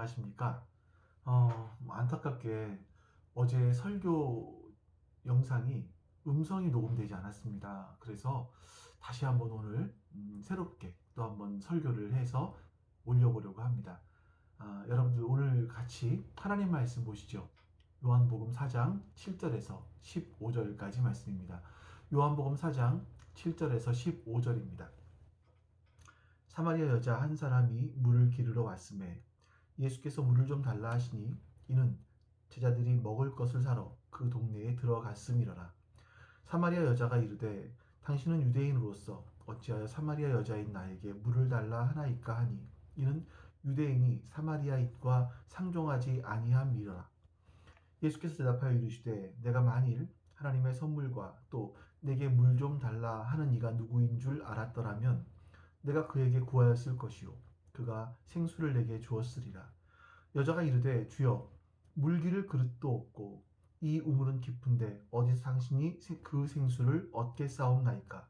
안녕하십니까? 안타깝게 어제 설교 영상이 음성이 녹음되지 않았습니다. 그래서 다시 한번 오늘 새롭게 또 한번 설교를 해서 올려보려고 합니다. 여러분들 오늘 같이 하나님 말씀 보시죠. 요한복음 4장 7절에서 15절까지 말씀입니다. 요한복음 4장 7절에서 15절입니다. 사마리아 여자 한 사람이 물을 기르러 왔음에 예수께서 물을 좀 달라 하시니 이는 제자들이 먹을 것을 사러 그 동네에 들어갔음이러라. 사마리아 여자가 이르되 당신은 유대인으로서 어찌하여 사마리아 여자인 나에게 물을 달라 하나이까 하니 이는 유대인이 사마리아인과 상종하지 아니함이러라. 예수께서 대답하여 이르시되 내가 만일 하나님의 선물과 또 내게 물 좀 달라 하는 이가 누구인 줄 알았더라면 내가 그에게 구하였을 것이요 그가 생수를 내게 주었으리라. 여자가 이르되 주여 물기를 그릇도 없고 이 우물은 깊은데 어디서 당신이 그 생수를 얻겠사옵나이까.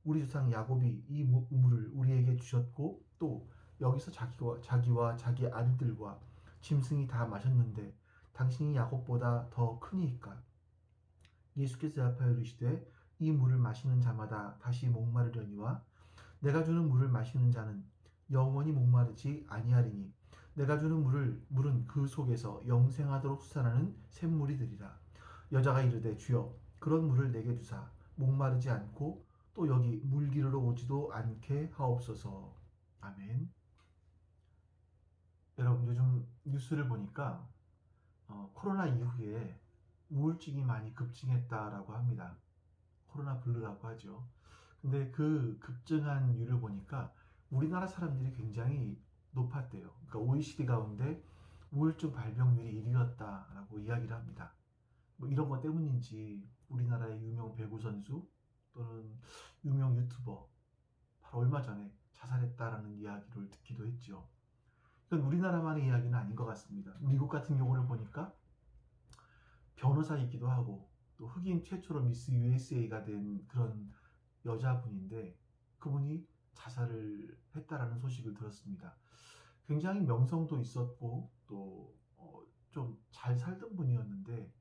우리 조상 야곱이 이 우물을 우리에게 주셨고 또 여기서 자기와 자기 아들들과 짐승이 다 마셨는데 당신이 야곱보다 더 크니이까. 예수께서 대답하여 이르시되 이 물을 마시는 자마다 다시 목마르려니와 내가 주는 물을 마시는 자는 영원히 목마르지 아니하리니 내가 주는 물은 그 속에서 영생하도록 솟아나는 샘물이 되리라. 여자가 이르되 주여 그런 물을 내게 주사 목마르지 않고 또 여기 물 기르러 오지도 않게 하옵소서. 아멘. 여러분 요즘 뉴스를 보니까 코로나 이후에 우울증이 많이 급증했다라고 합니다. 코로나 블루라고 하죠. 근데 그 급증한 이유를 보니까 우리나라 사람들이 굉장히 높았대요. 그러니까 OECD 가운데 우울증 발병률이 1위였다라고 이야기를 합니다. 뭐 이런 것 때문인지 우리나라의 유명 배구 선수 또는 유명 유튜버 바로 얼마 전에 자살했다라는 이야기를 듣기도 했죠. 이건 우리나라만의 이야기는 아닌 것 같습니다. 미국 같은 경우를 보니까 변호사이기도 하고 또 흑인 최초로 미스 USA가 된 그런 여자분인데 그분이 자살을 했다라는 소식을 들었습니다. 굉장히 명성도 있었고 또 좀 잘 살던 분이었는데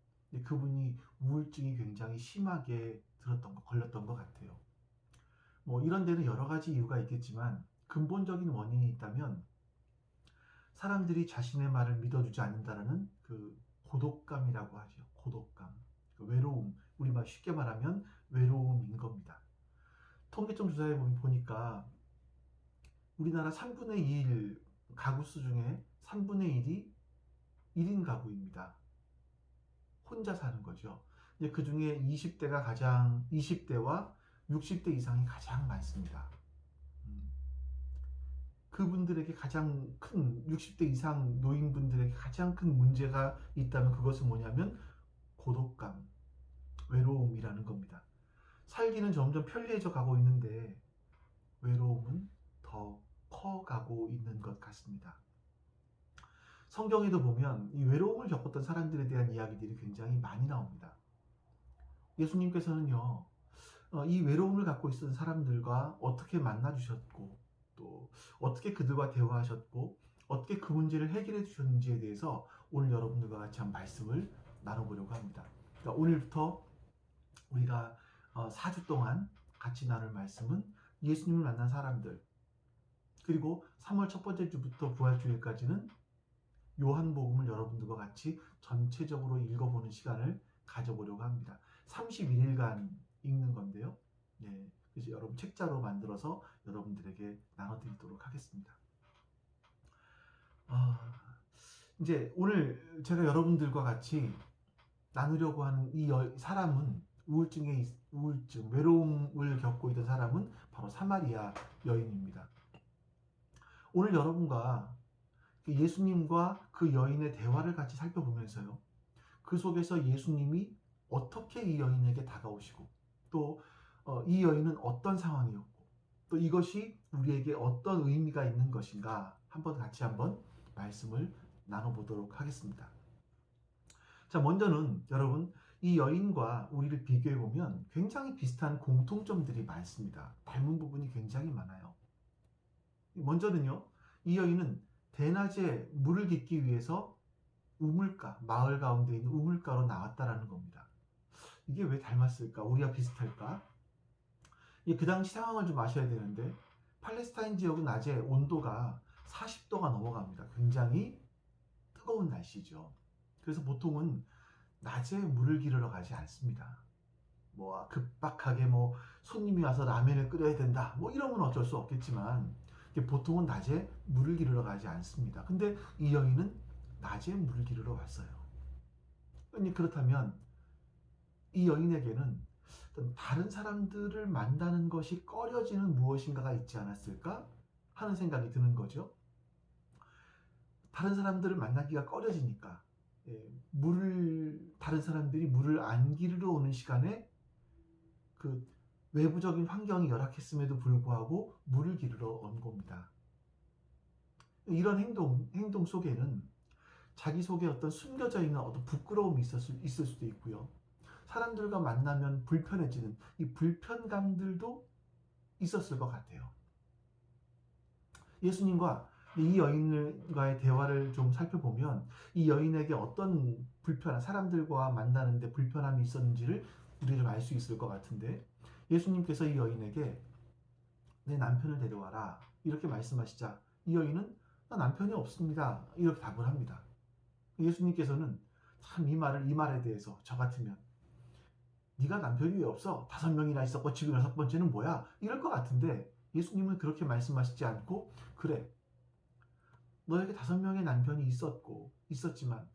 그분이 우울증이 굉장히 심하게 걸렸던 것 같아요. 뭐 이런 데는 여러 가지 이유가 있겠지만 근본적인 원인이 있다면 사람들이 자신의 말을 믿어주지 않는다라는 그 고독감이라고 하죠. 고독감, 그 외로움, 우리말 쉽게 말하면 외로움인 겁니다. 통계청 조사에 보니까 우리나라 3분의 2 가구 수 중에 3분의 1이 1인 가구입니다. 혼자 사는 거죠. 그 중에 20대와 60대 이상이 가장 많습니다. 그분들에게 가장 큰 60대 이상 노인분들에게 가장 큰 문제가 있다면 그것은 뭐냐면 고독감, 외로움이라는 겁니다. 살기는 점점 편리해져 가고 있는데 외로움은 더 커가고 있는 것 같습니다. 성경에도 보면 이 외로움을 겪었던 사람들에 대한 이야기들이 굉장히 많이 나옵니다. 예수님께서는요, 이 외로움을 갖고 있었던 사람들과 어떻게 만나 주셨고 또 어떻게 그들과 대화하셨고 어떻게 그 문제를 해결해 주셨는지에 대해서 오늘 여러분들과 같이 한 말씀을 나눠보려고 합니다. 그러니까 오늘부터 우리가 4주 동안 같이 나눌 말씀은 예수님을 만난 사람들, 그리고 3월 첫 번째 주부터 부활주일까지는 요한복음을 여러분들과 같이 전체적으로 읽어보는 시간을 가져보려고 합니다. 31일간 읽는 건데요. 네, 그래서 여러분 책자로 만들어서 여러분들에게 나눠드리도록 하겠습니다. 이제 오늘 제가 여러분들과 같이 나누려고 하는 이 사람은 우울증, 외로움을 겪고 있던 사람은 바로 사마리아 여인입니다. 오늘 여러분과 예수님과 그 여인의 대화를 같이 살펴보면서요. 그 속에서 예수님이 어떻게 이 여인에게 다가오시고 또 이 여인은 어떤 상황이었고 또 이것이 우리에게 어떤 의미가 있는 것인가 같이 한번 말씀을 나눠보도록 하겠습니다. 자, 먼저는 여러분 이 여인과 우리를 비교해보면 굉장히 비슷한 공통점들이 많습니다. 닮은 부분이 굉장히 많아요. 먼저는요, 이 여인은 대낮에 물을 깃기 위해서 우물가, 마을 가운데 있는 우물가로 나왔다라는 겁니다. 이게 왜 닮았을까? 우리와 비슷할까? 그 당시 상황을 좀 아셔야 되는데, 팔레스타인 지역은 낮에 온도가 40도가 넘어갑니다. 굉장히 뜨거운 날씨죠. 그래서 보통은 낮에 물을 기르러 가지 않습니다. 뭐 급박하게 뭐 손님이 와서 라면을 끓여야 된다, 뭐 이런 건 어쩔 수 없겠지만 보통은 낮에 물을 기르러 가지 않습니다. 근데 이 여인은 낮에 물을 기르러 왔어요. 그렇다면 이 여인에게는 다른 사람들을 만나는 것이 꺼려지는 무엇인가가 있지 않았을까 하는 생각이 드는 거죠. 다른 사람들을 만나기가 꺼려지니까 다른 사람들이 물을 안 기르러 오는 시간에 그 외부적인 환경이 열악했음에도 불구하고 물을 기르러 온 겁니다. 이런 행동 속에는 자기 속에 어떤 숨겨져 있는 어떤 부끄러움이 있을 수도 있고요. 사람들과 만나면 불편해지는 이 불편감들도 있었을 것 같아요. 예수님과 이 여인과의 대화를 좀 살펴보면 이 여인에게 어떤 사람들과 만나는데 불편함이 있었는지를 우리를 알 수 있을 것 같은데, 예수님께서 이 여인에게 내 남편을 데려와라 이렇게 말씀하시자 이 여인은 나 남편이 없습니다 이렇게 답을 합니다. 예수님께서는 참 이 말에 대해서 저 같으면 네가 남편이 왜 없어? 5명이나 있었고 지금 6번째는 뭐야? 이럴 것 같은데 예수님은 그렇게 말씀하시지 않고, 그래, 너에게 5명의 남편이 있었지만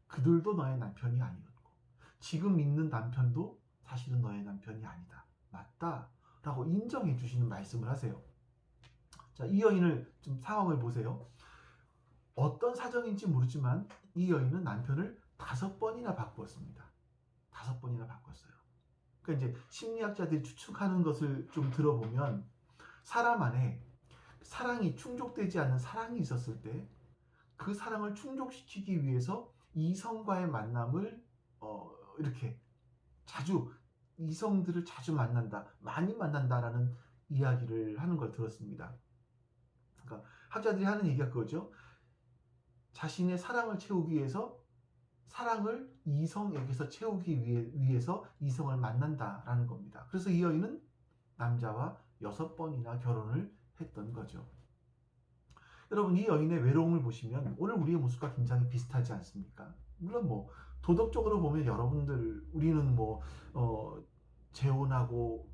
그들도 너의 남편이 아니었고 지금 있는 남편도 사실은 너의 남편이 아니다. 맞다. 라고 인정해 주시는 말씀을 하세요. 자, 이 여인을 좀 상황을 보세요. 어떤 사정인지 모르지만 이 여인은 남편을 5번이나 바꾸었습니다. 5번이나 바꿨어요. 그러니까 이제 심리학자들이 추측하는 것을 좀 들어보면 사람 안에 충족되지 않는 사랑이 있었을 때 그 사랑을 충족시키기 위해서 이성과의 만남을 이렇게 이성들을 자주 만난다, 많이 만난다라는 이야기를 하는 걸 들었습니다. 그러니까 학자들이 하는 얘기가 그거죠. 자신의 사랑을 채우기 위해서 사랑을 이성에게서 채우기 위해서 이성을 만난다라는 겁니다. 그래서 이 여인은 남자와 6번이나 결혼을 했던 거죠. 여러분, 이 여인의 외로움을 보시면 오늘 우리의 모습과 굉장히 비슷하지 않습니까? 물론 뭐 도덕적으로 보면 우리는 재혼하고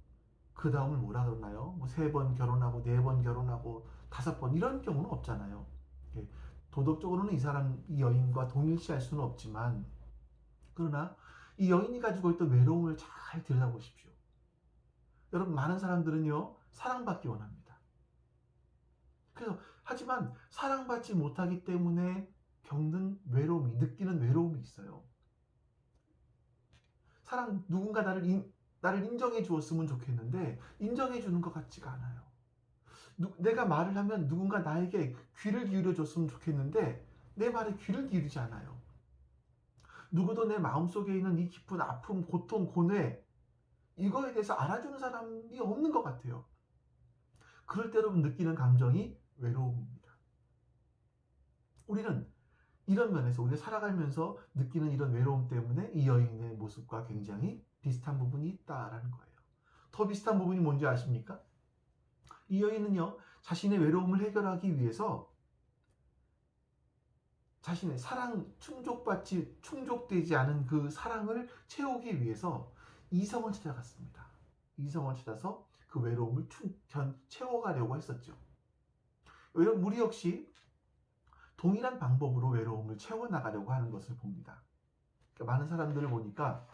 그 다음을 뭐라 그러나요? 3번 결혼하고 4번 결혼하고 5번 이런 경우는 없잖아요. 도덕적으로는 이 여인과 동일시할 수는 없지만, 그러나 이 여인이 가지고 있던 외로움을 잘 들여다보십시오. 여러분, 많은 사람들은요 사랑받기 원합니다. 하지만 사랑받지 못하기 때문에 느끼는 외로움이 있어요. 누군가 나를 인정해 주었으면 좋겠는데 인정해 주는 것 같지가 않아요. 내가 말을 하면 누군가 나에게 귀를 기울여 줬으면 좋겠는데 내 말에 귀를 기울이지 않아요. 누구도 내 마음속에 있는 이 깊은 아픔, 고통, 고뇌, 이거에 대해서 알아주는 사람이 없는 것 같아요. 그럴 때 여러분 느끼는 감정이 외로움입니다. 우리는 이런 면에서 우리가 살아가면서 느끼는 이런 외로움 때문에 이 여인의 모습과 굉장히 비슷한 부분이 있다라는 거예요. 더 비슷한 부분이 뭔지 아십니까? 이 여인은요, 자신의 외로움을 해결하기 위해서 자신의 충족되지 않은 그 사랑을 채우기 위해서 이성을 찾아갔습니다. 이성을 찾아서 그 외로움을 채워가려고 했었죠. 우리 역시 동일한 방법으로 외로움을 채워나가려고 하는 것을 봅니다. 그러니까 많은 사람들을 보니까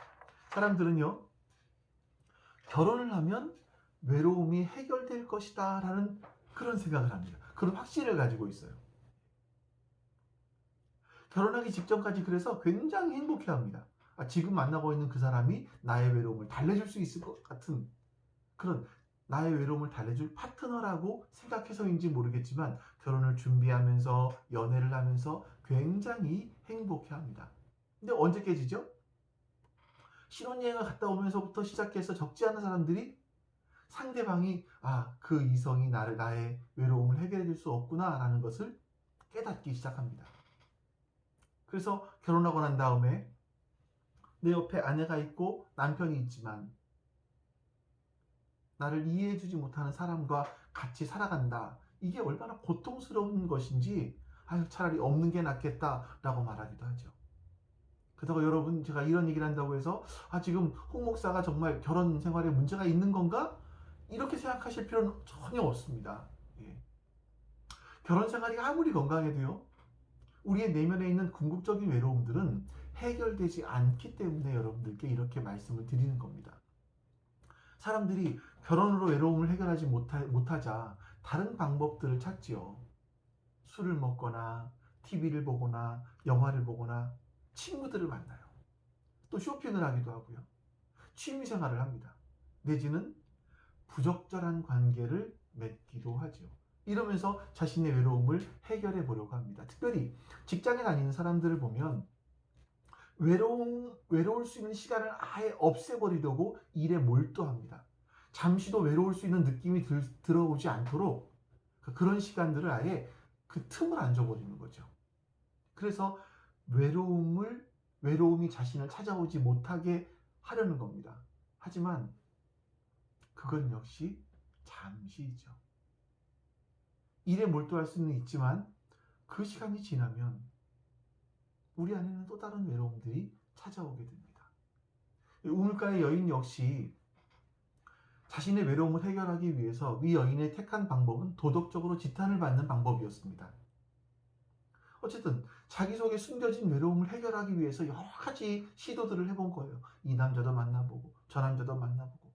사람들은요, 결혼을 하면 외로움이 해결될 것이다 라는 그런 생각을 합니다. 그런 확신을 가지고 있어요. 결혼하기 직전까지 그래서 굉장히 행복해합니다. 지금 만나고 있는 그 사람이 나의 외로움을 달래줄 수 있을 것 같은 그런 나의 외로움을 달래줄 파트너라고 생각해서인지 모르겠지만 결혼을 준비하면서 연애를 하면서 굉장히 행복해합니다. 근데 언제 깨지죠? 신혼여행을 갔다 오면서부터 시작해서 적지 않은 사람들이 상대방이 그 이성이 나의 외로움을 해결해 줄 수 없구나 라는 것을 깨닫기 시작합니다. 그래서 결혼하고 난 다음에 내 옆에 아내가 있고 남편이 있지만 나를 이해해주지 못하는 사람과 같이 살아간다. 이게 얼마나 고통스러운 것인지 차라리 없는 게 낫겠다라고 말하기도 하죠. 그렇다고 여러분, 제가 이런 얘기를 한다고 해서 지금 홍 목사가 정말 결혼 생활에 문제가 있는 건가? 이렇게 생각하실 필요는 전혀 없습니다. 예. 결혼 생활이 아무리 건강해도요, 우리의 내면에 있는 궁극적인 외로움들은 해결되지 않기 때문에 여러분들께 이렇게 말씀을 드리는 겁니다. 사람들이 결혼으로 외로움을 해결하지 못하자 다른 방법들을 찾지요. 술을 먹거나 TV를 보거나 영화를 보거나 친구들을 만나요. 또 쇼핑을 하기도 하고요. 취미생활을 합니다. 내지는 부적절한 관계를 맺기도 하죠. 이러면서 자신의 외로움을 해결해 보려고 합니다. 특별히 직장에 다니는 사람들을 보면 외로울 수 있는 시간을 아예 없애버리려고 일에 몰두합니다. 잠시도 외로울 수 있는 느낌이 들어오지 않도록 그런 시간들을 아예 그 틈을 안 줘버리는 거죠. 그래서 외로움이 자신을 찾아오지 못하게 하려는 겁니다. 하지만 그건 역시 잠시이죠. 일에 몰두할 수는 있지만 그 시간이 지나면 우리 안에는 또 다른 외로움들이 찾아오게 됩니다. 우물가의 여인 역시 자신의 외로움을 해결하기 위해서 이 여인의 택한 방법은 도덕적으로 지탄을 받는 방법이었습니다. 어쨌든 자기 속에 숨겨진 외로움을 해결하기 위해서 여러 가지 시도들을 해본 거예요. 이 남자도 만나보고 저 남자도 만나보고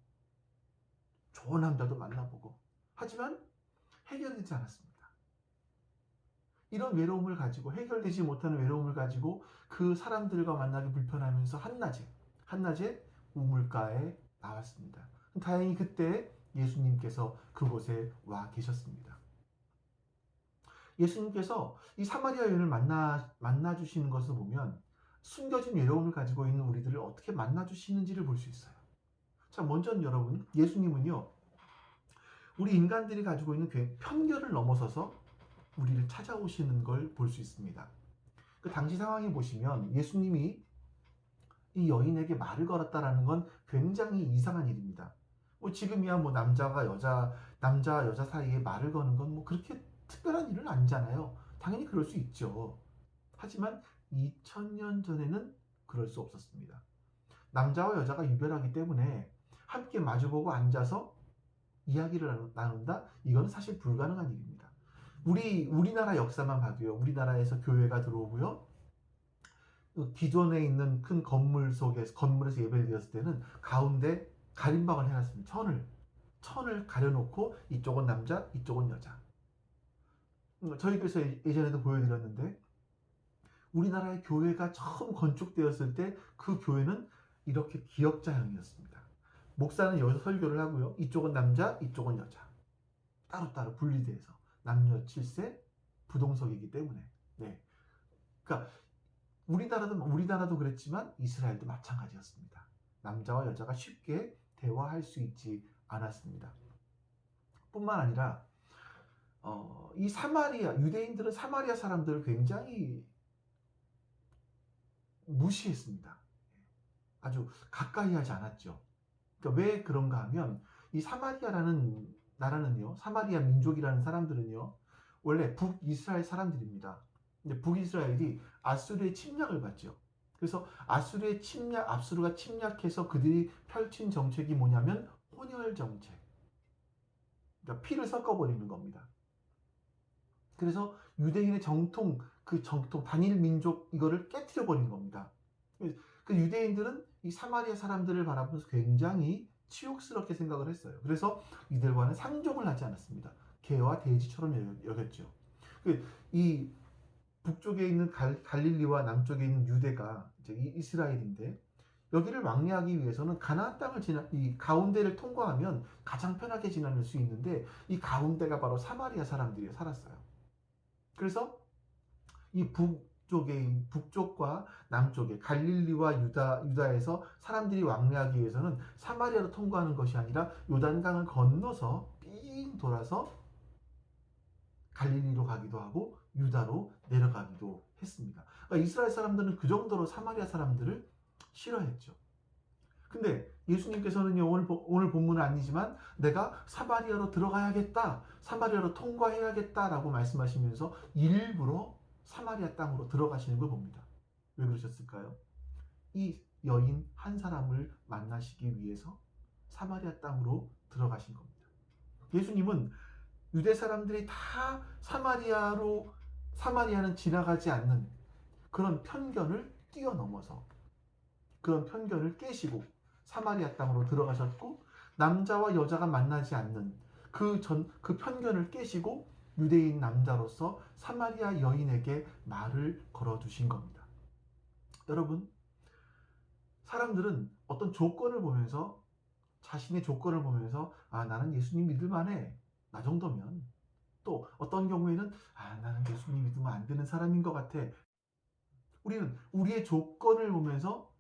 좋은 남자도 만나보고, 하지만 해결되지 않았습니다. 이런 외로움을 가지고, 해결되지 못하는 외로움을 가지고 그 사람들과 만나기 불편하면서 한낮에 우물가에 나왔습니다. 다행히 그때 예수님께서 그곳에 와 계셨습니다. 예수님께서 이 사마리아 여인을 만나 주시는 것을 보면 숨겨진 외로움을 가지고 있는 우리들을 어떻게 만나 주시는지를 볼 수 있어요. 자, 먼저 여러분, 예수님은요, 우리 인간들이 가지고 있는 편견을 넘어서서 우리를 찾아오시는 걸 볼 수 있습니다. 그 당시 상황에 보시면 예수님이 이 여인에게 말을 걸었다라는 건 굉장히 이상한 일입니다. 지금이야 남자 여자 사이에 말을 거는 건 그렇게 특별한 일은 아니잖아요. 당연히 그럴 수 있죠. 하지만 2000년 전에는 그럴 수 없었습니다. 남자와 여자가 유별하기 때문에 함께 마주보고 앉아서 이야기를 나눈다? 이건 사실 불가능한 일입니다. 우리나라 역사만 봐도요. 우리나라에서 교회가 들어오고요. 기존에 있는 큰 건물에서 예배를 드렸을 때는 가운데 가림막을 해놨습니다. 천을 가려놓고 이쪽은 남자, 이쪽은 여자. 저희께서 예전에도 보여드렸는데 우리나라의 교회가 처음 건축되었을 때 그 교회는 이렇게 기역자형이었습니다. 목사는 여기서 설교를 하고요. 이쪽은 남자, 이쪽은 여자. 따로따로 분리돼서 남녀 7세 부동석이기 때문에. 네. 그러니까 우리나라도 그랬지만 이스라엘도 마찬가지였습니다. 남자와 여자가 쉽게 대화할 수 있지 않았습니다. 뿐만 아니라 이 유대인들은 사마리아 사람들을 굉장히 무시했습니다. 아주 가까이 하지 않았죠. 그러니까 왜 그런가 하면 이 사마리아라는 나라는요, 사마리아 민족이라는 사람들은요, 원래 북이스라엘 사람들입니다. 근데 북이스라엘이 아수르의 침략을 받죠. 그래서 아수르가 침략해서 그들이 펼친 정책이 뭐냐면 혼혈 정책. 그러니까 피를 섞어버리는 겁니다. 그래서 유대인의 단일 민족 이거를 깨트려 버린 겁니다. 그 유대인들은 이 사마리아 사람들을 바라보면서 굉장히 치욕스럽게 생각을 했어요. 그래서 이들과는 상종을 하지 않았습니다. 개와 돼지처럼 여겼죠. 이 북쪽에 있는 갈릴리와 남쪽에 있는 유대가 이제 이스라엘인데, 여기를 왕래하기 위해서는 가나안 땅을 이 가운데를 통과하면 가장 편하게 지나갈 수 있는데, 이 가운데가 바로 사마리아 사람들이 살았어요. 그래서 이 북쪽과 남쪽에 갈릴리와 유다에서 사람들이 왕래하기 위해서는 사마리아로 통과하는 것이 아니라 요단강을 건너서 삥 돌아서 갈릴리로 가기도 하고 유다로 내려가기도 했습니다. 그러니까 이스라엘 사람들은 그 정도로 사마리아 사람들을 싫어했죠. 근데 예수님께서는요, 오늘 본문은 아니지만 내가 사마리아로 들어가야겠다, 사마리아로 통과해야겠다라고 말씀하시면서 일부러 사마리아 땅으로 들어가시는 걸 봅니다. 왜 그러셨을까요? 이 여인 한 사람을 만나시기 위해서 사마리아 땅으로 들어가신 겁니다. 예수님은 유대 사람들이 다 사마리아는 지나가지 않는 그런 편견을 뛰어넘어서, 그런 편견을 깨시고 사마리아 땅으로 들어가셨고, 남자와 여자가 만나지 않는 그 편견을 깨시고 유대인 남자로서 사마리아 여인에게 말을 걸어두신 겁니다. 여러분, 사람들은 어떤 조건을 보면서, 자신의 조건을 보면서 나는 예수님 믿을만해, 나 정도면, 또 어떤 경우에는 나는 예수님 믿으면 안 되는 사람인 것 같아. 우리는 우리의 조건을 보면서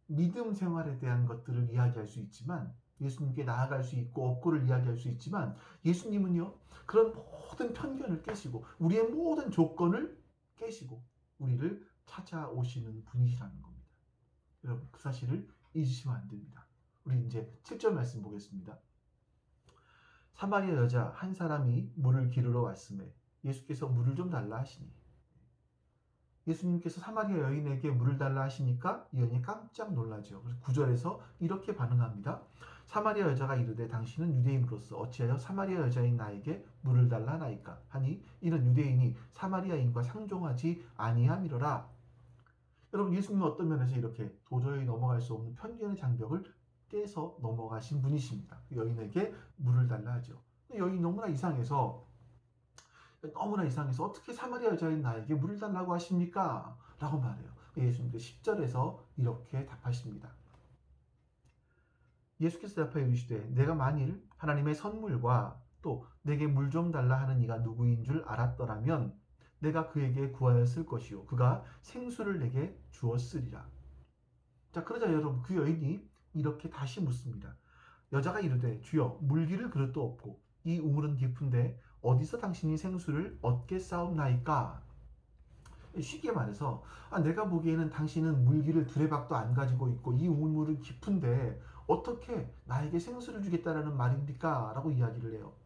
믿음 생활에 대한 것들을 이야기할 수 있지만, 예수님께 나아갈 수 있고 업고를 이야기할 수 있지만, 예수님은요, 그런 모든 편견을 깨시고 우리의 모든 조건을 깨시고 우리를 찾아오시는 분이시라는 겁니다. 여러분, 그 사실을 잊으시면 안 됩니다. 우리 이제 7절 말씀 보겠습니다. 사마리아 여자 한 사람이 물을 기르러 왔음에 예수께서 물을 좀 달라 하시니, 예수님께서 사마리아 여인에게 물을 달라 하시니까 이 여인이 깜짝 놀라죠. 그래서 9절에서 이렇게 반응합니다. 사마리아 여자가 이르되 당신은 유대인으로서 어찌하여 사마리아 여자인 나에게 물을 달라 하나이까 하니, 이는 유대인이 사마리아인과 상종하지 아니함이로라. 여러분, 예수님은 어떤 면에서 이렇게 도저히 넘어갈 수 없는 편견의 장벽을 깨서 넘어가신 분이십니다. 여인에게 물을 달라 하죠. 여인이 너무나 이상해서 어떻게 사마리아 여자인 나에게 물을 달라고 하십니까? 라고 말해요. 예수님께서 10절에서 이렇게 답하십니다. 예수께서 대답하여 이르시되 내가 만일 하나님의 선물과 또 내게 물 좀 달라 하는 이가 누구인 줄 알았더라면 내가 그에게 구하였을 것이요 그가 생수를 내게 주었으리라. 자, 그러자 여러분, 그 여인이 이렇게 다시 묻습니다. 여자가 이르되 주여 물기를 그릇도 없고 이 우물은 깊은데 어디서 당신이 생수를 얻겠사옵나이까? 쉽게 말해서 내가 보기에는 당신은 물기를 두레박도 안 가지고 있고 이 우물은 깊은데 어떻게 나에게 생수를 주겠다라는 말입니까? 라고 이야기를 해요.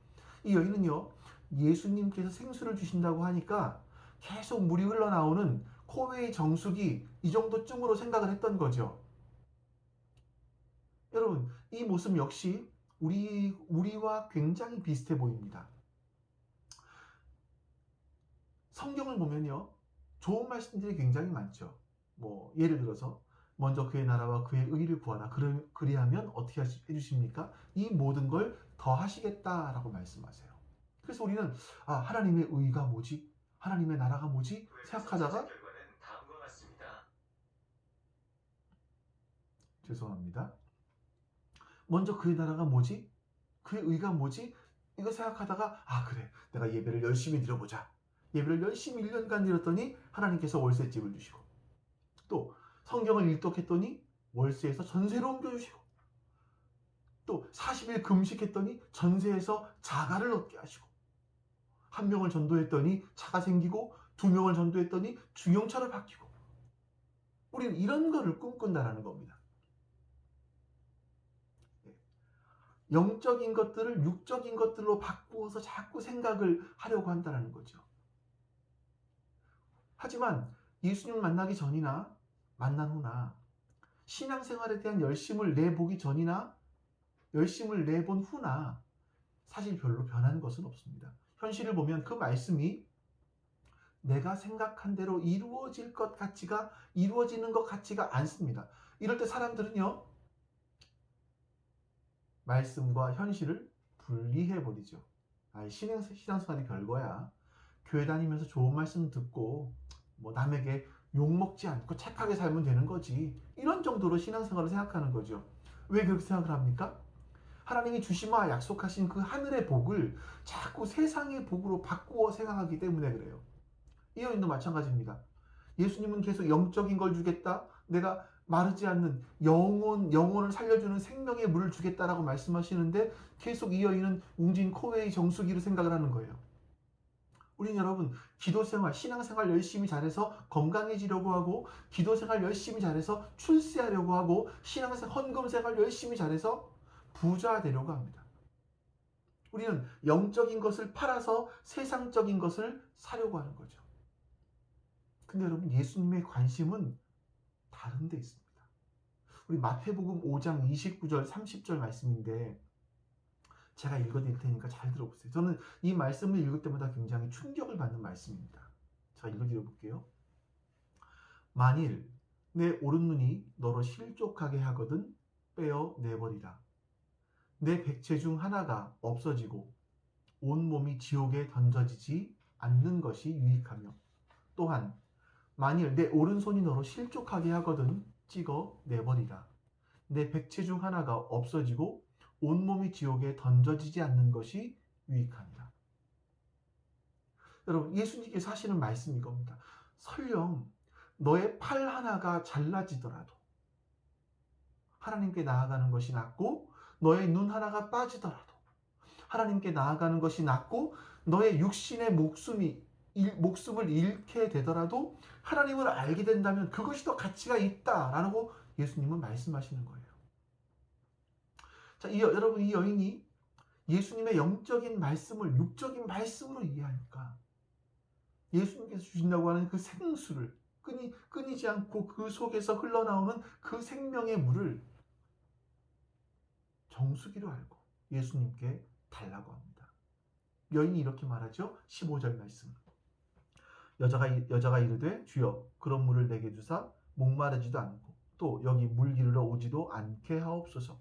이 여인은요, 예수님께서 생수를 주신다고 하니까 계속 물이 흘러나오는 코웨이 정수기 이 정도쯤으로 생각을 했던 거죠. 여러분, 이 모습 역시 우리와 굉장히 비슷해 보입니다. 성경을 보면요, 좋은 말씀들이 굉장히 많죠. 예를 들어서 먼저 그의 나라와 그의 의를 구하라. 그리하면 어떻게 해주십니까? 이 모든 걸 더 하시겠다라고 말씀하세요. 그래서 우리는 하나님의 의가 뭐지? 하나님의 나라가 뭐지? 생각하다가, 죄송합니다. 먼저 그의 나라가 뭐지? 그의 의가 뭐지? 이거 생각하다가 그래, 내가 예배를 열심히 드려보자. 예배를 열심히 1년간 드렸더니 하나님께서 월세집을 주시고, 또 성경을 일독했더니 월세에서 전세로 옮겨주시고, 또 40일 금식했더니 전세에서 자가를 얻게 하시고, 한 명을 전도했더니 차가 생기고, 2명을 전도했더니 중형차로 바뀌고, 우리는 이런 거를 꿈꾼다라는 겁니다. 영적인 것들을 육적인 것들로 바꾸어서 자꾸 생각을 하려고 한다는 거죠. 하지만 예수님 만나기 전이나 만난 후나 신앙생활에 대한 열심을 내보기 전이나 열심을 내본 후나 사실 별로 변한 것은 없습니다. 현실을 보면 그 말씀이 내가 생각한 대로 이루어지는 것 같지가 않습니다. 이럴 때 사람들은요, 말씀과 현실을 분리해버리죠. 신앙생활이 별거야. 교회 다니면서 좋은 말씀 듣고 남에게 욕먹지 않고 착하게 살면 되는 거지. 이런 정도로 신앙생활을 생각하는 거죠. 왜 그렇게 생각을 합니까? 하나님이 주시마 약속하신 그 하늘의 복을 자꾸 세상의 복으로 바꾸어 생각하기 때문에 그래요. 이 여인도 마찬가지입니다. 예수님은 계속 영적인 걸 주겠다, 내가 마르지 않는 영혼을 살려주는 생명의 물을 주겠다라고 말씀하시는데 계속 이 여인은 웅진 코웨이 정수기로 생각을 하는 거예요. 우린 여러분 기도생활, 신앙생활 열심히 잘해서 건강해지려고 하고, 기도생활 열심히 잘해서 출세하려고 하고, 신앙생활, 헌금생활 열심히 잘해서 부자 되려고 합니다. 우리는 영적인 것을 팔아서 세상적인 것을 사려고 하는 거죠. 근데 여러분, 예수님의 관심은 다른 데 있습니다. 우리 마태복음 5장 29절 30절 말씀인데, 제가 읽어드릴 테니까 잘 들어보세요. 저는 이 말씀을 읽을 때마다 굉장히 충격을 받는 말씀입니다. 제가 읽어드려 볼게요. 만일 내 오른눈이 너로 실족하게 하거든 빼어 내버리라. 내 백체 중 하나가 없어지고 온몸이 지옥에 던져지지 않는 것이 유익하며, 또한 만일 내 오른손이 너로 실족하게 하거든 찍어 내버리라. 내 백체 중 하나가 없어지고 온몸이 지옥에 던져지지 않는 것이 유익합니다. 여러분, 예수님께서 하시는 말씀이 이겁니다. 설령 너의 팔 하나가 잘라지더라도 하나님께 나아가는 것이 낫고, 너의 눈 하나가 빠지더라도 하나님께 나아가는 것이 낫고, 너의 육신의 목숨을 잃게 되더라도 하나님을 알게 된다면 그것이 더 가치가 있다라고 예수님은 말씀하시는 거예요. 자, 여러분, 이 여인이 예수님의 영적인 말씀을 육적인 말씀으로 이해하니까 예수님께서 주신다고 하는 그 생수를, 끊이지 않고 그 속에서 흘러나오는 그 생명의 물을 정수기로 알고 예수님께 달라고 합니다. 여인이 이렇게 말하죠. 15절 말씀. 여자가 이르되 주여 그런 물을 내게 주사 목마르지도 않고 또 여기 물 기르러 오지도 않게 하옵소서.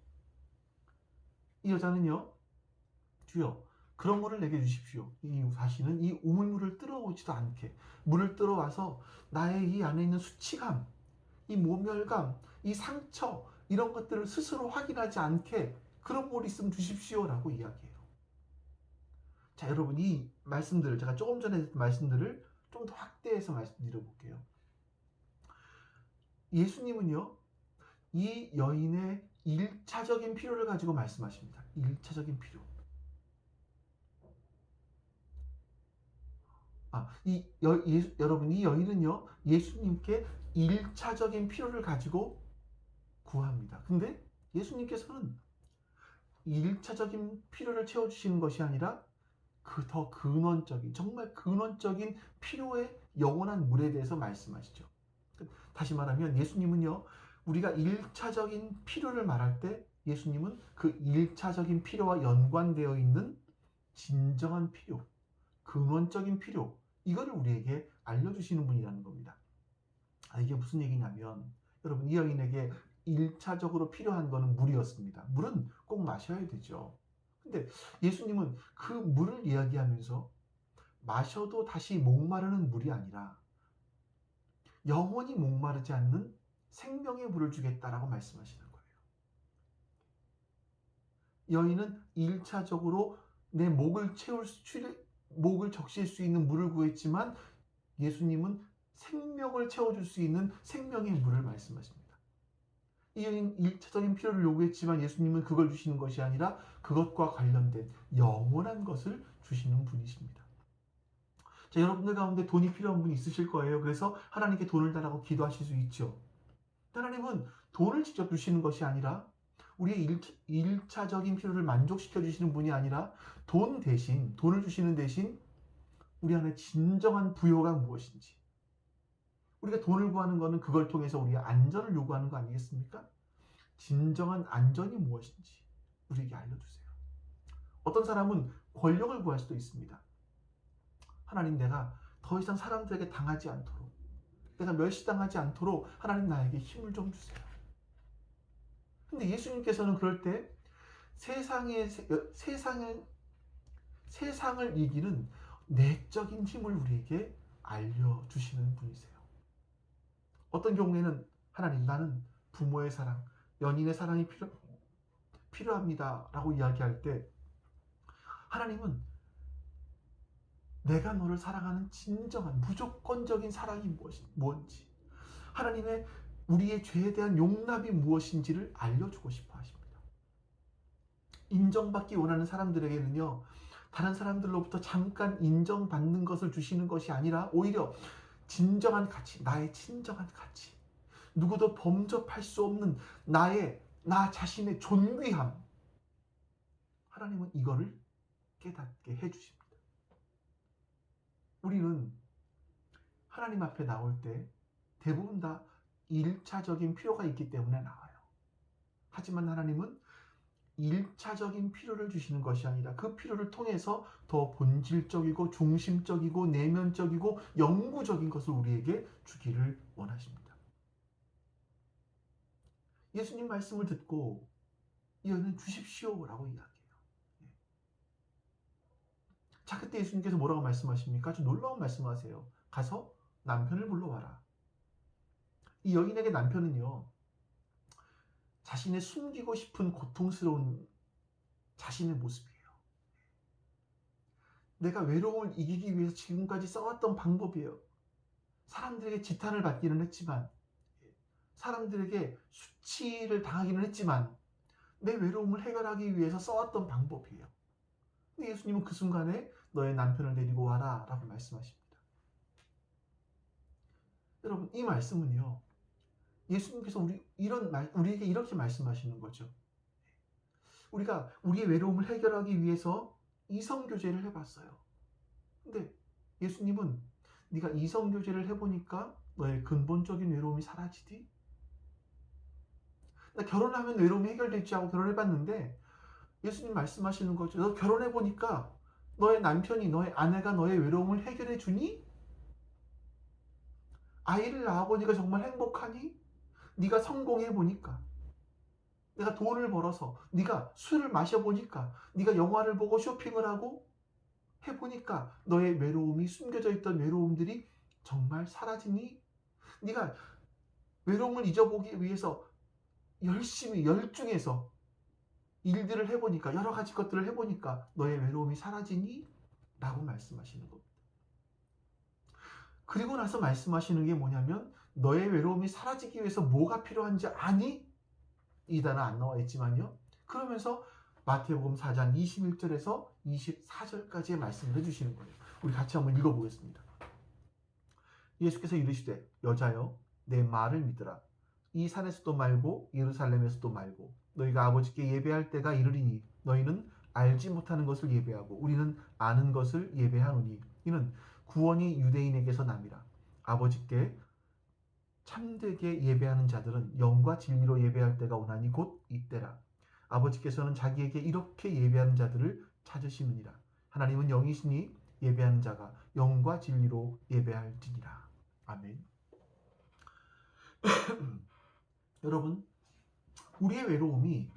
이 여자는요, 주여 그런 물을 내게 주십시오. 이 다시는 이 우물물을 들어오지도 않게, 물을 들어와서 나의 이 안에 있는 수치감, 이 모멸감, 이 상처, 이런 것들을 스스로 확인하지 않게 그런 물이 있으면 주십시오라고 이야기해요. 자, 여러분, 이 말씀들을, 제가 조금 전에 했던 말씀들을 좀 더 확대해서 말씀드려볼게요. 예수님은요, 이 여인의 1차적인 필요를 가지고 말씀하십니다. 1차적인 필요. 여러분, 이 여인은요, 예수님께 1차적인 필요를 가지고 구합니다. 근데 예수님께서는 1차적인 필요를 채워주시는 것이 아니라 그 더 근원적인, 정말 근원적인 필요의 영원한 물에 대해서 말씀하시죠. 다시 말하면 예수님은요, 우리가 1차적인 필요를 말할 때 예수님은 그 1차적인 필요와 연관되어 있는 진정한 필요, 근원적인 필요, 이거를 우리에게 알려주시는 분이라는 겁니다. 이게 무슨 얘기냐면, 여러분, 이 여인에게 1차적으로 필요한 것은 물이었습니다. 물은 꼭 마셔야 되죠. 근데 예수님은 그 물을 이야기하면서 마셔도 다시 목마르는 물이 아니라 영원히 목마르지 않는 생명의 물을 주겠다라고 말씀하시는 거예요. 여인은 1차적으로 내 목을 적실 수 있는 물을 구했지만 예수님은 생명을 채워줄 수 있는 생명의 물을 말씀하십니다. 이 여인 1차적인 필요를 요구했지만 예수님은 그걸 주시는 것이 아니라 그것과 관련된 영원한 것을 주시는 분이십니다. 자, 여러분들 가운데 돈이 필요한 분이 있으실 거예요. 그래서 하나님께 돈을 달라고 기도하실 수 있죠. 하나님은 돈을 직접 주시는 것이 아니라, 우리의 1차적인 필요를 만족시켜 주시는 분이 아니라 돈을 주시는 대신 우리 안에 진정한 부요가 무엇인지, 우리가 돈을 구하는 것은 그걸 통해서 우리의 안전을 요구하는 거 아니겠습니까? 진정한 안전이 무엇인지 우리에게 알려주세요. 어떤 사람은 권력을 구할 수도 있습니다. 하나님, 내가 더 이상 사람들에게 당하지 않도록, 내가 멸시당하지 않도록 하나님 나에게 힘을 좀 주세요. 근데 예수님께서는 그럴 때 세상을 이기는 내적인 힘을 우리에게 알려주시는 분이세요. 어떤 경우에는 하나님, 나는 부모의 사랑, 연인의 사랑이 필요합니다 라고 이야기할 때 하나님은 내가 너를 사랑하는 진정한 무조건적인 사랑이 뭔지, 하나님의 우리의 죄에 대한 용납이 무엇인지를 알려주고 싶어 하십니다. 인정받기 원하는 사람들에게는요, 다른 사람들로부터 잠깐 인정받는 것을 주시는 것이 아니라 오히려 진정한 가치, 나의 진정한 가치, 누구도 범접할 수 없는 나 자신의 존귀함, 하나님은 이거를 깨닫게 해주십니다. 우리는 하나님 앞에 나올 때 대부분 다 1차적인 필요가 있기 때문에 나와요. 하지만 하나님은 1차적인 필요를 주시는 것이 아니라 그 필요를 통해서 더 본질적이고 중심적이고 내면적이고 영구적인 것을 우리에게 주기를 원하십니다. 예수님 말씀을 듣고 이거는 주십시오라고 이야기해요. 자, 그때 예수님께서 뭐라고 말씀하십니까? 아주 놀라운 말씀하세요. 가서 남편을 불러와라. 이 여인에게 남편은요, 자신의 숨기고 싶은 고통스러운 자신의 모습이에요. 내가 외로움을 이기기 위해서 지금까지 써왔던 방법이에요. 사람들에게 지탄을 받기는 했지만, 사람들에게 수치를 당하기는 했지만, 내 외로움을 해결하기 위해서 써왔던 방법이에요. 근데 예수님은 그 순간에 너의 남편을 데리고 와라 라고 말씀하십니다. 여러분, 이 말씀은요, 예수님께서 우리에게 이렇게 말씀하시는 거죠. 우리가 우리의 외로움을 해결하기 위해서 이성교제를 해봤어요. 근데 예수님은 네가 이성교제를 해보니까 너의 근본적인 외로움이 사라지디? 나 결혼하면 외로움이 해결되지 하고 결혼해봤는데 예수님 말씀하시는 거죠. 너 결혼해보니까 너의 남편이, 너의 아내가 너의 외로움을 해결해주니? 아이를 낳아보니까 정말 행복하니? 네가 성공해보니까, 내가 돈을 벌어서, 네가 술을 마셔보니까, 네가 영화를 보고 쇼핑을 하고 해보니까 너의 외로움이, 숨겨져 있던 외로움들이 정말 사라지니? 네가 외로움을 잊어보기 위해서 열심히 열중해서 일들을 해보니까, 여러 가지 것들을 해보니까 너의 외로움이 사라지니? 라고 말씀하시는 겁니다. 그리고 나서 말씀하시는 게 뭐냐면, 너의 외로움이 사라지기 위해서 뭐가 필요한지 아니? 이 단어 안 나와 있지만요. 그러면서 마태복음 4장 21절에서 24절까지의 말씀을 해주시는 거예요. 우리 같이 한번 읽어보겠습니다. 예수께서 이르시되 여자여 내 말을 믿으라. 이 산에서도 말고 예루살렘에서도 말고 너희가 아버지께 예배할 때가 이르리니 너희는 알지 못하는 것을 예배하고 우리는 아는 것을 예배하노니 이는 구원이 유대인에게서 남이라. 아버지께 참되게 예배하는 자들은 영과 진리로 예배할 때가 오나니 곧 이때라. 아버지께서는 자기에게 이렇게 예배하는 자들을 찾으시느니라. 하나님은 영이시니 예배하는 자가 영과 진리로 예배할지니라. 아멘. 여러분, 우리의 외로움이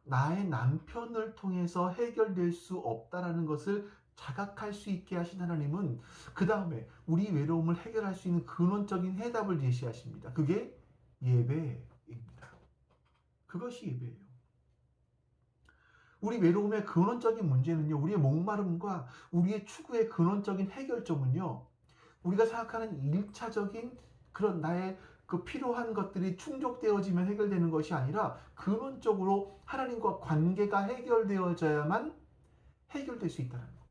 나의 남편을 통해서 해결될 수 없다라는 것을 자각할 수 있게 하신 하나님은 그 다음에 우리 외로움을 해결할 수 있는 근원적인 해답을 제시하십니다. 그게 예배입니다. 그것이 예배예요. 우리 외로움의 근원적인 문제는요, 우리의 목마름과 우리의 추구의 근원적인 해결점은요, 우리가 생각하는 1차적인 그런 나의 그 필요한 것들이 충족되어지면 해결되는 것이 아니라 근원적으로 하나님과 관계가 해결되어져야만 해결될 수 있다는 겁니다.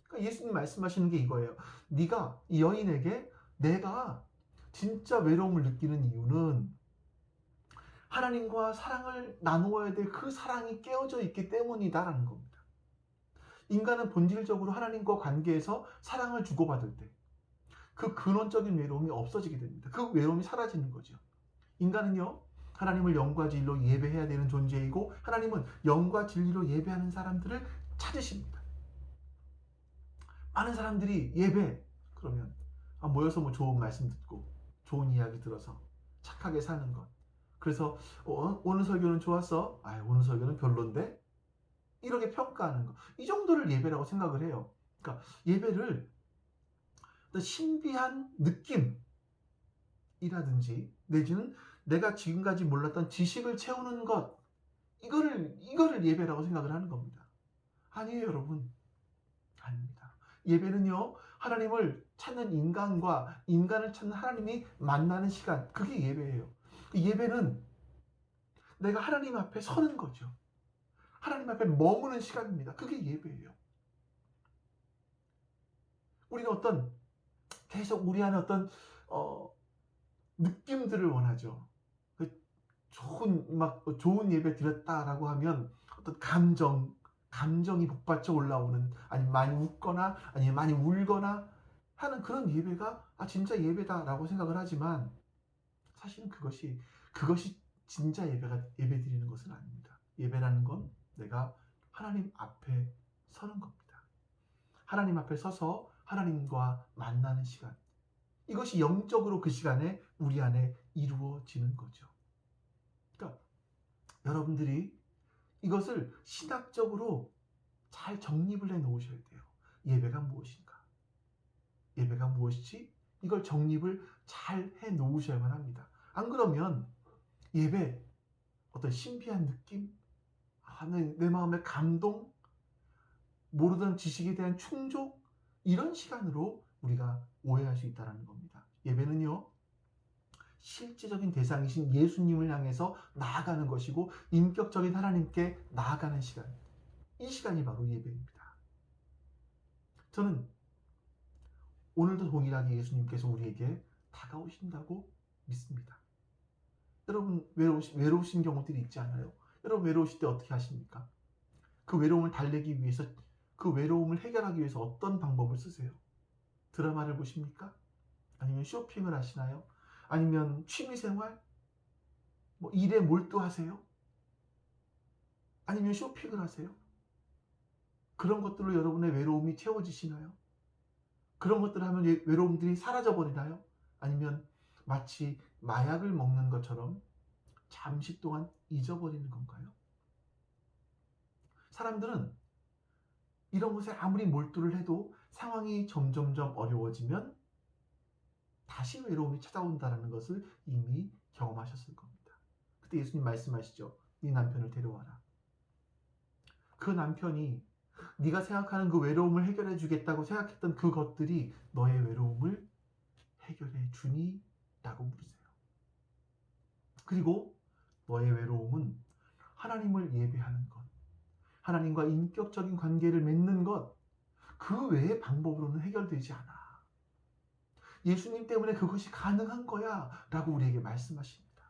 그러니까 예수님 말씀하시는 게 이거예요. 네가 이 여인에게 내가 진짜 외로움을 느끼는 이유는 하나님과 사랑을 나누어야 될 그 사랑이 깨어져 있기 때문이다라는 겁니다. 인간은 본질적으로 하나님과 관계에서 사랑을 주고받을 때 그 근원적인 외로움이 없어지게 됩니다. 그 외로움이 사라지는 거죠. 인간은요, 하나님을 영과 진리로 예배해야 되는 존재이고 하나님은 영과 진리로 예배하는 사람들을 찾으십니다. 많은 사람들이 예배 그러면 모여서 뭐 좋은 말씀 듣고 좋은 이야기 들어서 착하게 사는 것. 그래서 오늘 설교는 좋았어? 오늘 설교는 별론데? 이렇게 평가하는 것. 이 정도를 예배라고 생각을 해요. 그러니까 예배를 신비한 느낌이라든지 내지는 내가 지금까지 몰랐던 지식을 채우는 것, 이거를 예배라고 생각을 하는 겁니다. 아니에요, 여러분. 아닙니다. 예배는요, 하나님을 찾는 인간과 인간을 찾는 하나님이 만나는 시간, 그게 예배예요. 예배는 내가 하나님 앞에 서는 거죠. 하나님 앞에 머무는 시간입니다. 그게 예배예요. 우리는 계속 우리 안에 느낌들을 원하죠. 좋은 예배 드렸다라고 하면 어떤 감정이 복받쳐 올라오는, 아니면 많이 웃거나 아니면 많이 울거나 하는 그런 예배가 진짜 예배다라고 생각을 하지만, 사실은 그것이 진짜 예배 드리는 것은 아닙니다. 예배라는 건 내가 하나님 앞에 서는 겁니다. 하나님 앞에 서서 하나님과 만나는 시간. 이것이 영적으로 그 시간에 우리 안에 이루어지는 거죠. 그러니까 여러분들이 이것을 신학적으로 잘 정립을 해 놓으셔야 돼요. 예배가 무엇인가? 예배가 무엇이지? 이걸 정립을 잘 해 놓으셔야만 합니다. 안 그러면 예배, 어떤 신비한 느낌, 내 마음의 감동, 모르던 지식에 대한 충족, 이런 시간으로 우리가 오해할 수 있다는 겁니다. 예배는요, 실제적인 대상이신 예수님을 향해서 나아가는 것이고, 인격적인 하나님께 나아가는 시간, 이 시간이 바로 예배입니다. 저는 오늘도 동일하게 예수님께서 우리에게 다가오신다고 믿습니다. 여러분 외로우신 경우들이 있지 않아요? 여러분 외로우실 때 어떻게 하십니까? 그 외로움을 달래기 위해서, 그 외로움을 해결하기 위해서 어떤 방법을 쓰세요? 드라마를 보십니까? 아니면 쇼핑을 하시나요? 아니면 취미생활? 일에 몰두하세요? 아니면 쇼핑을 하세요? 그런 것들로 여러분의 외로움이 채워지시나요? 그런 것들을 하면 외로움들이 사라져 버리나요? 아니면 마치 마약을 먹는 것처럼 잠시 동안 잊어버리는 건가요? 사람들은 이런 것에 아무리 몰두를 해도 상황이 점점점 어려워지면 다시 외로움이 찾아온다는 것을 이미 경험하셨을 겁니다. 그때 예수님 말씀하시죠. 네 남편을 데려와라. 그 남편이 네가 생각하는 그 외로움을 해결해 주겠다고 생각했던 그것들이 너의 외로움을 해결해 주니? 라고 물으세요. 그리고 너의 외로움은 하나님을 예배하는 것, 하나님과 인격적인 관계를 맺는 것, 그 외의 방법으로는 해결되지 않아. 예수님 때문에 그것이 가능한 거야 라고 우리에게 말씀하십니다.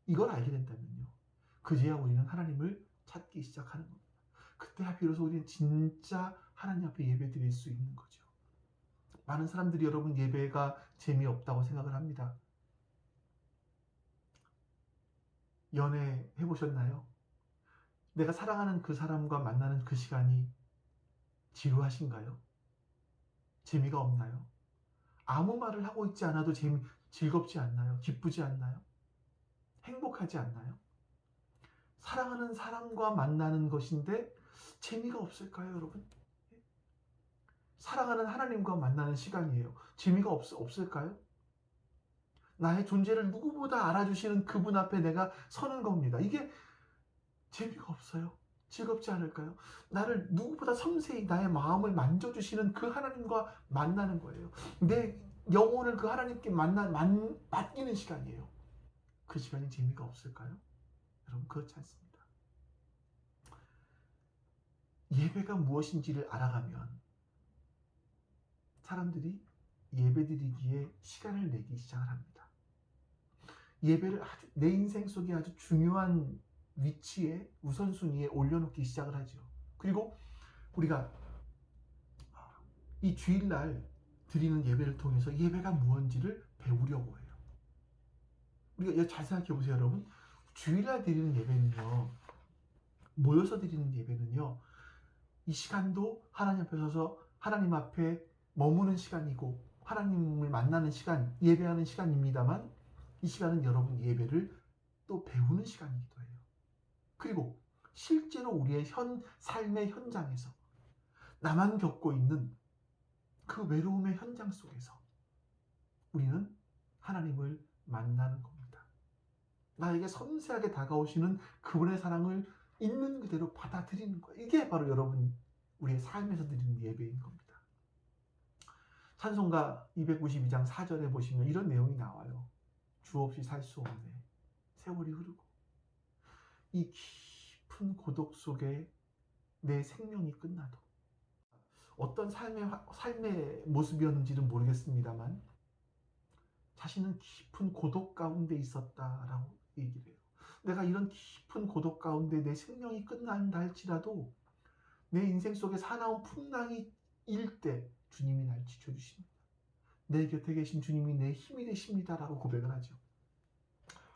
이걸 알게 된다면요, 그제야 우리는 하나님을 찾기 시작하는 겁니다. 그때야 비로소 우리는 진짜 하나님 앞에 예배 드릴 수 있는 거죠. 많은 사람들이 여러분 예배가 재미없다고 생각을 합니다. 연애 해보셨나요? 내가 사랑하는 그 사람과 만나는 그 시간이 지루하신가요? 재미가 없나요? 아무 말을 하고 있지 않아도 즐겁지 않나요? 기쁘지 않나요? 행복하지 않나요? 사랑하는 사람과 만나는 것인데 재미가 없을까요, 여러분? 사랑하는 하나님과 만나는 시간이에요. 재미가 없을까요? 나의 존재를 누구보다 알아주시는 그분 앞에 내가 서는 겁니다. 이게 재미가 없어요? 즐겁지 않을까요? 나를 누구보다 섬세히 나의 마음을 만져주시는 그 하나님과 만나는 거예요. 내 영혼을 그 하나님께 맡기는 시간이에요. 그 시간이 재미가 없을까요? 여러분, 그렇지 않습니다. 예배가 무엇인지를 알아가면 사람들이 예배드리기에 시간을 내기 시작을 합니다. 예배를 내 인생 속에 아주 중요한 위치에, 우선순위에 올려놓기 시작을 하죠. 그리고 우리가 이 주일날 드리는 예배를 통해서 예배가 무엇인지를 배우려고 해요. 우리가 잘 생각해 보세요, 여러분. 주일날 드리는 예배는요, 모여서 드리는 예배는요, 이 시간도 하나님 앞에 서서 하나님 앞에 머무는 시간이고 하나님을 만나는 시간, 예배하는 시간입니다만, 이 시간은 여러분 예배를 또 배우는 시간이기도 해요. 그리고 실제로 우리의 삶의 현장에서 나만 겪고 있는 그 외로움의 현장 속에서 우리는 하나님을 만나는 겁니다. 나에게 섬세하게 다가오시는 그분의 사랑을 있는 그대로 받아들이는 거예요. 이게 바로 여러분 우리의 삶에서 드리는 예배인 겁니다. 찬송가 292장 4절에 보시면 이런 내용이 나와요. 주 없이 살 수 없네. 세월이 흐르고 이 깊은 고독 속에 내 생명이 끝나도 어떤 삶의 모습이었는지는 모르겠습니다만 자신은 깊은 고독 가운데 있었다라고 얘기를 해요. 내가 이런 깊은 고독 가운데 내 생명이 끝난다 할지라도 내 인생 속에 사나운 풍랑이 일 때 주님이 날 지켜주십니다. 내 곁에 계신 주님이 내 힘이 되십니다라고 고백을 하죠.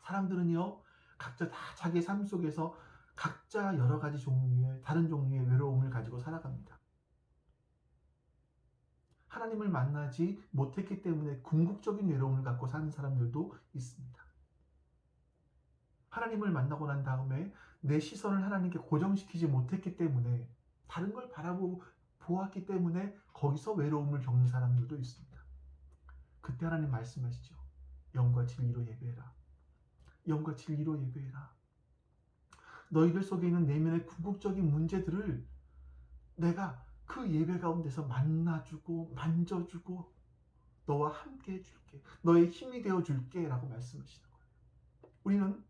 사람들은요, 각자 다 자기의 삶 속에서 각자 여러 가지 종류의 다른 종류의 외로움을 가지고 살아갑니다. 하나님을 만나지 못했기 때문에 궁극적인 외로움을 갖고 사는 사람들도 있습니다. 하나님을 만나고 난 다음에 내 시선을 하나님께 고정시키지 못했기 때문에 다른 걸 보았기 때문에 거기서 외로움을 겪는 사람들도 있습니다. 그때 하나님 말씀하시죠. 영과 진리로 예배해라. 영과 진리로 예배해라. 너희들 속에 있는 내면의 궁극적인 문제들을 내가 그 예배 가운데서 만나주고 만져주고 너와 함께 해줄게. 너의 힘이 되어줄게 라고 말씀하시는 거예요. 우리는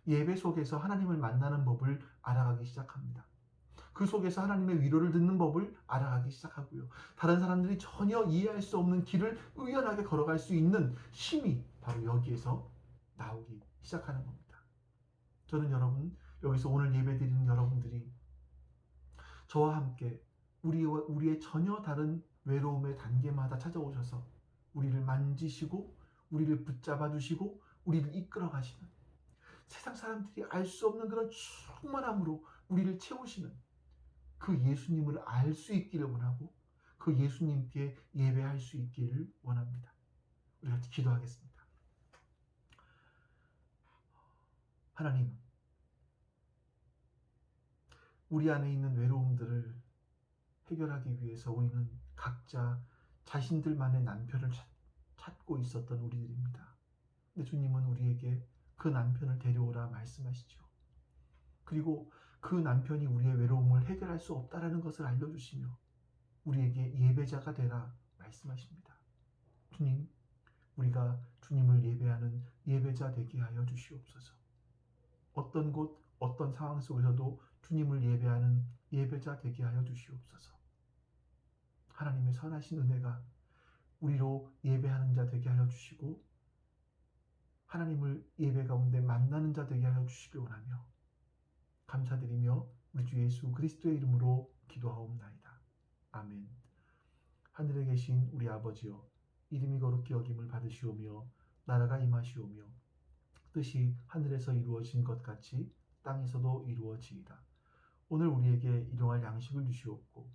예배 속에서 하나님을 만나는 법을 알아가기 시작합니다. 그 속에서 하나님의 위로를 듣는 법을 알아가기 시작하고요. 다른 사람들이 전혀 이해할 수 없는 길을 의연하게 걸어갈 수 있는 힘이 바로 여기에서 나오기 시작하는 겁니다. 저는 여러분, 여기서 오늘 예배드리는 여러분들이 저와 함께 우리의 전혀 다른 외로움의 단계마다 찾아오셔서 우리를 만지시고 우리를 붙잡아 주시고 우리를 이끌어 가시는, 세상 사람들이 알 수 없는 그런 충만함으로 우리를 채우시는 그 예수님을 알 수 있기를 원하고 그 예수님께 예배할 수 있기를 원합니다. 우리 같이 기도하겠습니다. 하나님, 우리 안에 있는 외로움들을 해결하기 위해서 우리는 각자 자신들만의 남편을 찾고 있었던 우리들입니다. 근데 주님은 우리에게 그 남편을 데려오라 말씀하시죠. 그리고 그 남편이 우리의 외로움을 해결할 수 없다라는 것을 알려주시며 우리에게 예배자가 되라 말씀하십니다. 주님, 우리가 주님을 예배하는 예배자 되게 하여 주시옵소서. 어떤 곳, 어떤 상황 속에서도 주님을 예배하는 예배자 되게 하여 주시옵소서. 하나님의 선하신 은혜가 우리로 예배하는 자 되게 하여 주시고 하나님을 예배 가운데 만나는 자 되게 하여 주시길 원하며 감사드리며 우리 주 예수 그리스도의 이름으로 기도하옵나이다. 아멘. 하늘에 계신 우리 아버지여, 이름이 거룩히 여김을 받으시오며 나라가 임하시오며 뜻이 하늘에서 이루어진 것 같이 땅에서도 이루어지이다. 오늘 우리에게 일용할 양식을 주시옵고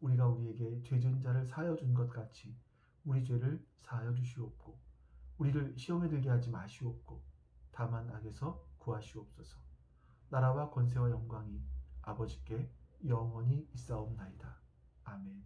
우리가 우리에게 죄진 자를 사하여 준 것 같이 우리 죄를 사하여 주시옵고 우리를 시험에 들게 하지 마시옵고 다만 악에서 구하시옵소서. 나라와 권세와 영광이 아버지께 영원히 있사옵나이다. 아멘.